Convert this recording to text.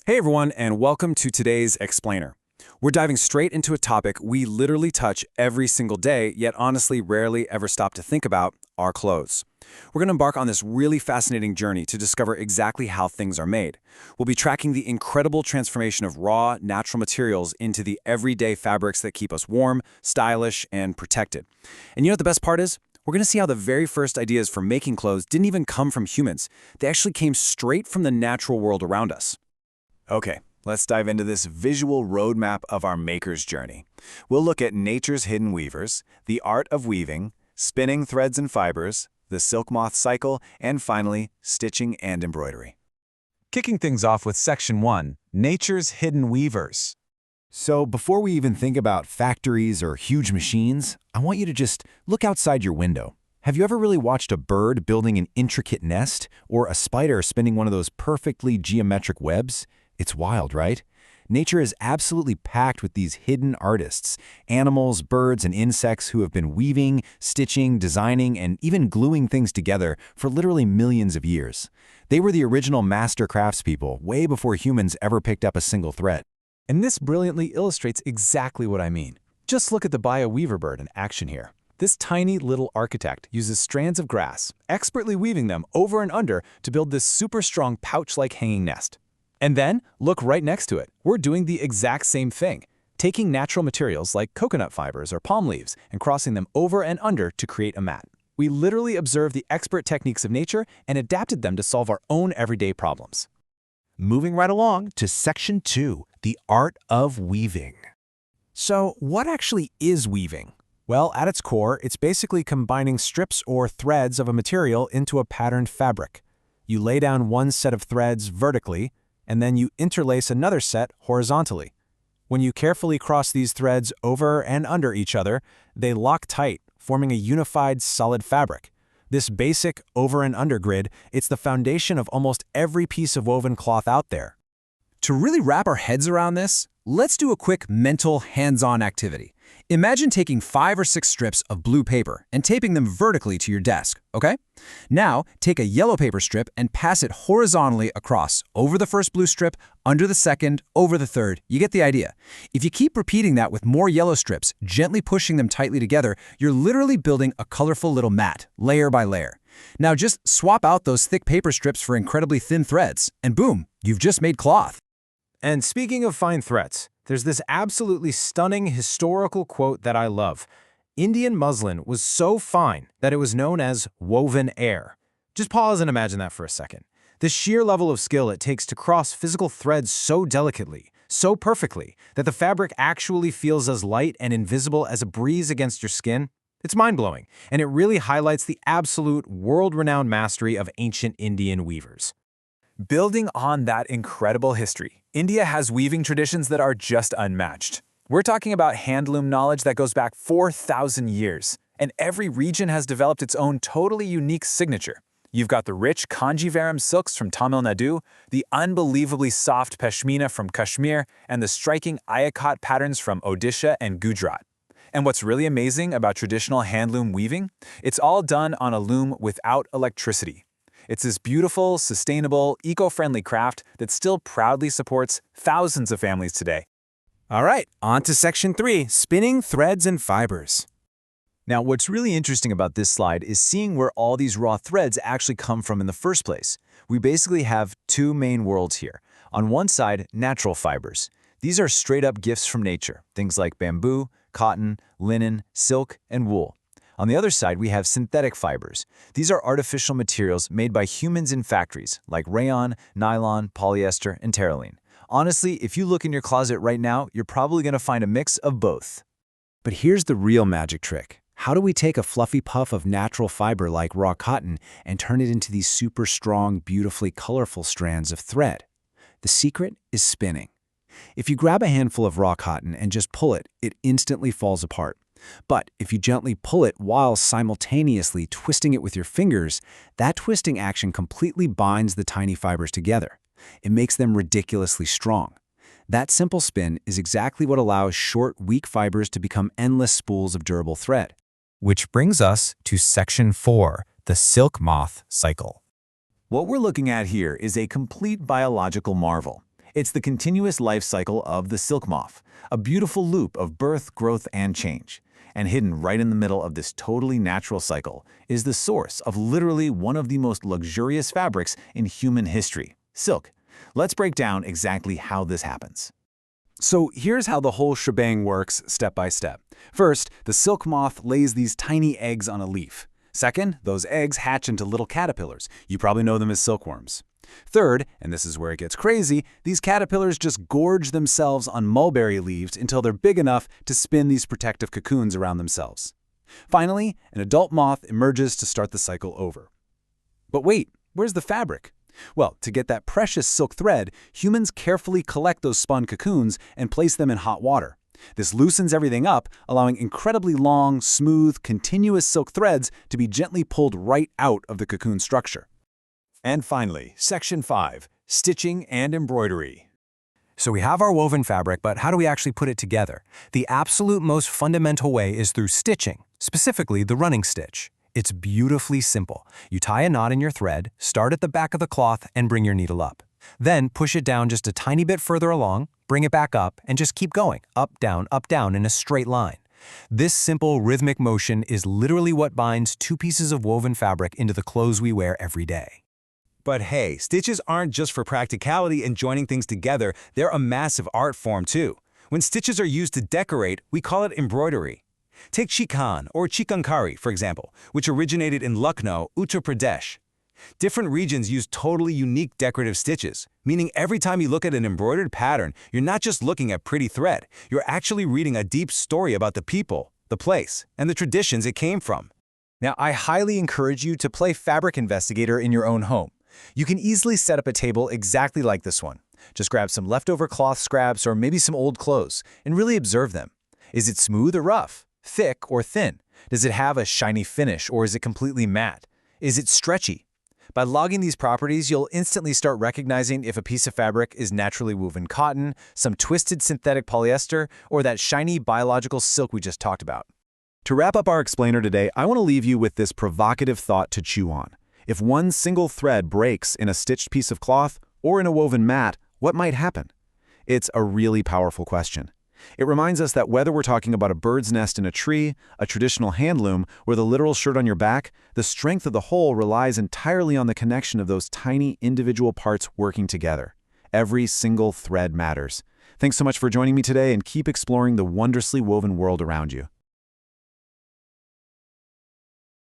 Hey everyone, and welcome to today's Explainer. We're diving straight into a topic we literally touch every single day, yet honestly rarely ever stop to think about: our clothes. We're going to embark on this really fascinating journey to discover exactly how things are made. We'll be tracking the incredible transformation of raw, natural materials into the everyday fabrics that keep us warm, stylish, and protected. And you know what the best part is? We're going to see how the very first ideas for making clothes didn't even come from humans. They actually came straight from the natural world around us. Okay, let's dive into this visual roadmap of our maker's journey. We'll look at nature's hidden weavers, the art of weaving, spinning threads and fibers, the silk moth cycle, and finally, stitching and embroidery. Kicking things off with Section 1, Nature's Hidden Weavers. So before we even think about factories or huge machines, I want you to just look outside your window. Have you ever really watched a bird building an intricate nest or a spider spinning one of those perfectly geometric webs? It's wild, right? Nature is absolutely packed with these hidden artists, animals, birds, and insects who have been weaving, stitching, designing, and even gluing things together for literally millions of years. They were the original master craftspeople way before humans ever picked up a single thread. And this brilliantly illustrates exactly what I mean. Just look at the bio-weaver bird in action here. This tiny little architect uses strands of grass, expertly weaving them over and under to build this super strong pouch-like hanging nest. And then, look right next to it. We're doing the exact same thing, taking natural materials like coconut fibers or palm leaves and crossing them over and under to create a mat. We literally observed the expert techniques of nature and adapted them to solve our own everyday problems. Moving right along to Section 2, the art of weaving. So, what actually is weaving? Well, at its core, it's basically combining strips or threads of a material into a patterned fabric. You lay down one set of threads vertically, and then you interlace another set horizontally. When you carefully cross these threads over and under each other, they lock tight, forming a unified, solid fabric. This basic over and under grid, it's the foundation of almost every piece of woven cloth out there. To really wrap our heads around this, let's do a quick mental hands-on activity. Imagine taking 5 or 6 strips of blue paper and taping them vertically to your desk, okay? Now, take a yellow paper strip and pass it horizontally across, over the first blue strip, under the second, over the third. You get the idea. If you keep repeating that with more yellow strips, gently pushing them tightly together, you're literally building a colorful little mat, layer by layer. Now just swap out those thick paper strips for incredibly thin threads, and boom, you've just made cloth. And speaking of fine threads, there's this absolutely stunning historical quote that I love. Indian muslin was so fine that it was known as woven air. Just pause and imagine that for a second. The sheer level of skill it takes to cross physical threads so delicately, so perfectly, that the fabric actually feels as light and invisible as a breeze against your skin. It's mind-blowing, and it really highlights the absolute world-renowned mastery of ancient Indian weavers. Building on that incredible history, India has weaving traditions that are just unmatched. We're talking about handloom knowledge that goes back 4,000 years, and every region has developed its own totally unique signature. You've got the rich Kanjivaram silks from Tamil Nadu, the unbelievably soft Pashmina from Kashmir, and the striking Ikat patterns from Odisha and Gujarat. And what's really amazing about traditional handloom weaving? It's all done on a loom without electricity. It's this beautiful, sustainable, eco-friendly craft that still proudly supports thousands of families today. All right, on to Section 3, spinning threads and fibers. Now, what's really interesting about this slide is seeing where all these raw threads actually come from in the first place. We basically have two main worlds here. On one side, natural fibers. These are straight-up gifts from nature, things like bamboo, cotton, linen, silk, and wool. On the other side, we have synthetic fibers. These are artificial materials made by humans in factories, like rayon, nylon, polyester, and terylene. Honestly, if you look in your closet right now, you're probably going to find a mix of both. But here's the real magic trick. How do we take a fluffy puff of natural fiber like raw cotton and turn it into these super strong, beautifully colorful strands of thread? The secret is spinning. If you grab a handful of raw cotton and just pull it, it instantly falls apart. But if you gently pull it while simultaneously twisting it with your fingers, that twisting action completely binds the tiny fibers together. It makes them ridiculously strong. That simple spin is exactly what allows short, weak fibers to become endless spools of durable thread. Which brings us to Section 4, the silk moth cycle. What we're looking at here is a complete biological marvel. It's the continuous life cycle of the silk moth, a beautiful loop of birth, growth, and change. And hidden right in the middle of this totally natural cycle is the source of literally one of the most luxurious fabrics in human history, silk. Let's break down exactly how this happens. So here's how the whole shebang works step by step. First, the silk moth lays these tiny eggs on a leaf. Second, those eggs hatch into little caterpillars. You probably know them as silkworms. Third, and this is where it gets crazy, these caterpillars just gorge themselves on mulberry leaves until they're big enough to spin these protective cocoons around themselves. Finally, an adult moth emerges to start the cycle over. But wait, where's the fabric? Well, to get that precious silk thread, humans carefully collect those spun cocoons and place them in hot water. This loosens everything up, allowing incredibly long, smooth, continuous silk threads to be gently pulled right out of the cocoon structure. And finally, Section 5, Stitching and Embroidery. So we have our woven fabric, but how do we actually put it together? The absolute most fundamental way is through stitching, specifically the running stitch. It's beautifully simple. You tie a knot in your thread, start at the back of the cloth, and bring your needle up. Then push it down just a tiny bit further along, bring it back up, and just keep going, up, down, in a straight line. This simple rhythmic motion is literally what binds two pieces of woven fabric into the clothes we wear every day. But hey, stitches aren't just for practicality and joining things together, they're a massive art form too. When stitches are used to decorate, we call it embroidery. Take chikan or chikankari, for example, which originated in Lucknow, Uttar Pradesh. Different regions use totally unique decorative stitches, meaning every time you look at an embroidered pattern, you're not just looking at pretty thread, you're actually reading a deep story about the people, the place, and the traditions it came from. Now, I highly encourage you to play Fabric Investigator in your own home. You can easily set up a table exactly like this one. Just grab some leftover cloth scraps or maybe some old clothes and really observe them. Is it smooth or rough? Thick or thin? Does it have a shiny finish or is it completely matte? Is it stretchy? By logging these properties, you'll instantly start recognizing if a piece of fabric is naturally woven cotton, some twisted synthetic polyester, or that shiny biological silk we just talked about. To wrap up our explainer today, I want to leave you with this provocative thought to chew on. If one single thread breaks in a stitched piece of cloth or in a woven mat, what might happen? It's a really powerful question. It reminds us that whether we're talking about a bird's nest in a tree, a traditional handloom, or the literal shirt on your back, the strength of the whole relies entirely on the connection of those tiny individual parts working together. Every single thread matters. Thanks so much for joining me today and keep exploring the wondrously woven world around you.